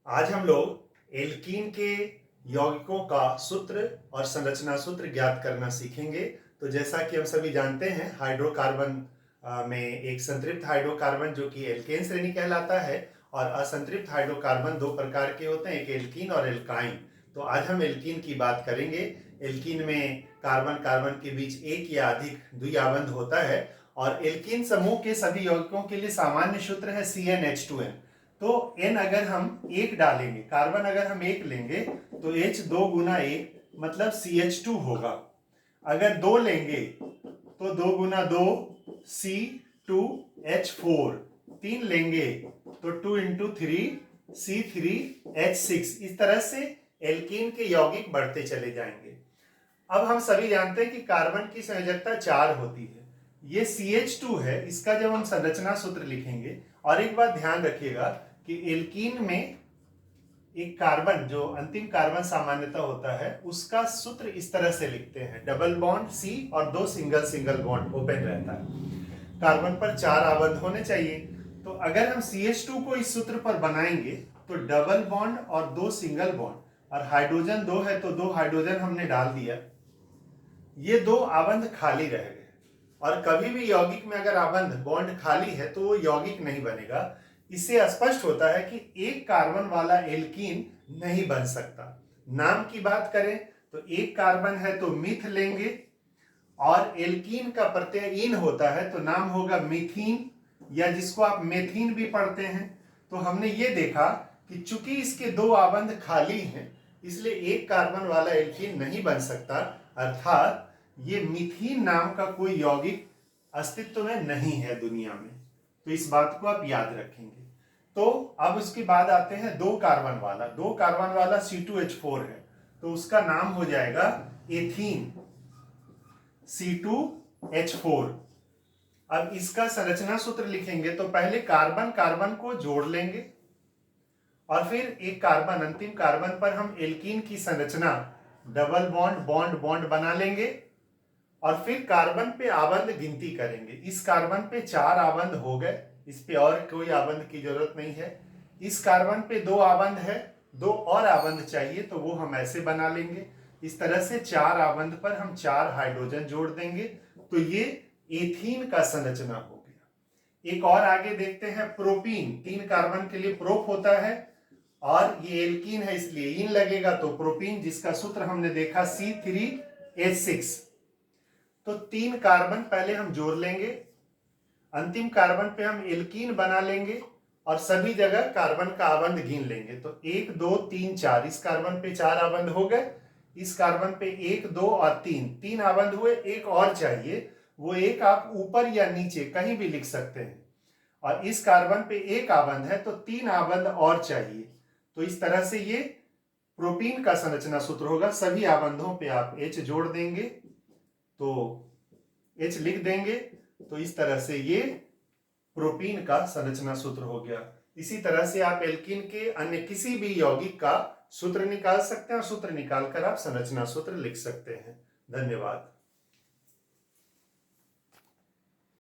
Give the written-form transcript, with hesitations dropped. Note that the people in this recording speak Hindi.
आज हम लोग एल्कीन के यौगिकों का सूत्र और संरचना सूत्र ज्ञात करना सीखेंगे। तो जैसा कि हम सभी जानते हैं, हाइड्रोकार्बन में एक संतृप्त हाइड्रोकार्बन जो कि एल्केन श्रेणी कहलाता है और असंतृप्त हाइड्रोकार्बन दो प्रकार के होते हैं, एक एल्कीन और एल्काइन। तो आज हम एल्कीन की बात करेंगे। एल्कीन में कार्बन कार्बन के बीच एक या अधिक द्विआबंध होता है और एल्कीन समूह के सभी यौगिकों के लिए सामान्य सूत्र है CnH2n। तो N अगर हम एक डालेंगे, कार्बन अगर हम एक लेंगे तो H 2 गुना एक मतलब CH2 होगा। अगर दो लेंगे तो 2 गुना 2 C2H4, तीन लेंगे तो 2 इंटू 3 C3H6। इस तरह से एल्कीन के यौगिक बढ़ते चले जाएंगे। अब हम सभी जानते हैं कि कार्बन की संयोजकता 4 होती है। ये CH2 है, इसका जब हम संरचना सूत्र लिखेंगे, और एक बात ध्यान रखिएगा कि एल्कीन में एक कार्बन जो अंतिम कार्बन सामान्यता होता है उसका सूत्र इस तरह से लिखते हैं, डबल बॉन्ड C और दो सिंगल सिंगल बॉन्ड ओपन रहता है। कार्बन पर 4 आबंध होने चाहिए। तो अगर हम CH2 को इस सूत्र पर बनाएंगे तो डबल बॉन्ड और दो सिंगल बॉन्ड, और हाइड्रोजन 2 है तो 2 हाइड्रोजन हमने डाल दिया, ये दो आबंध खाली रह गए। और कभी भी यौगिक में अगर आबंध बॉन्ड खाली है तो वो यौगिक नहीं बनेगा। इससे स्पष्ट होता है कि एक कार्बन वाला एल्कीन नहीं बन सकता। नाम की बात करें तो एक कार्बन है तो मिथ लेंगे, और एल्कीन का प्रत्यय इन होता है तो नाम होगा मीथीन, या जिसको आप मेथीन भी पढ़ते हैं। तो हमने ये देखा कि चूंकि इसके दो आबंध खाली हैं इसलिए एक कार्बन वाला एल्कीन नहीं बन सकता, अर्थात ये मीथीन नाम का कोई यौगिक अस्तित्व में नहीं है दुनिया में। तो इस बात को आप याद रखेंगे। तो अब उसके बाद आते हैं दो कार्बन वाला C2H4 है तो उसका नाम हो जाएगा एथीन, C2H4। अब इसका संरचना सूत्र लिखेंगे तो पहले कार्बन कार्बन को जोड़ लेंगे और फिर एक कार्बन, अंतिम कार्बन पर हम एल्कीन की संरचना डबल बॉन्ड बॉन्ड बॉन्ड बना लेंगे और फिर कार्बन पे आबंध गिनती करेंगे। इस कार्बन पे 4 आबंध हो गए, इस पे और कोई आबंध की जरूरत नहीं है। इस कार्बन पे 2 आबंध है, 2 और आबंध चाहिए तो वो हम ऐसे बना लेंगे। इस तरह से 4 आबंध पर हम 4 हाइड्रोजन जोड़ देंगे तो ये एथीन का संरचना हो गया। एक और आगे देखते हैं, प्रोपीन। 3 कार्बन के लिए प्रोप होता है और ये एल्कीन है इसलिए इन लगेगा, तो प्रोपीन जिसका सूत्र हमने देखा C3H6। तो 3 कार्बन पहले हम जोड़ लेंगे, अंतिम कार्बन पे हम एल्कीन बना लेंगे और सभी जगह कार्बन का आबंध गिन लेंगे। तो 1 2 3 4, इस कार्बन पे 4 आबंध हो गए, इस कार्बन पे 1 2 और 3 आबंध हुए। एक और चाहिए, वो एक आप ऊपर या नीचे कहीं भी लिख सकते हैं। और इस कार्बन पे 1 आबंध है तो 3 आबंध और चाहिए। तो इस तरह से ये प्रोपीन का संरचना सूत्र होगा। सभी आबंधों पे आप H जोड़ देंगे तो H लिख देंगे, तो इस तरह से ये प्रोपीन का संरचना सूत्र हो गया। इसी तरह से आप एल्कीन के अन्य किसी भी यौगिक का सूत्र निकाल सकते हैं और सूत्र निकालकर आप संरचना सूत्र लिख सकते हैं। धन्यवाद।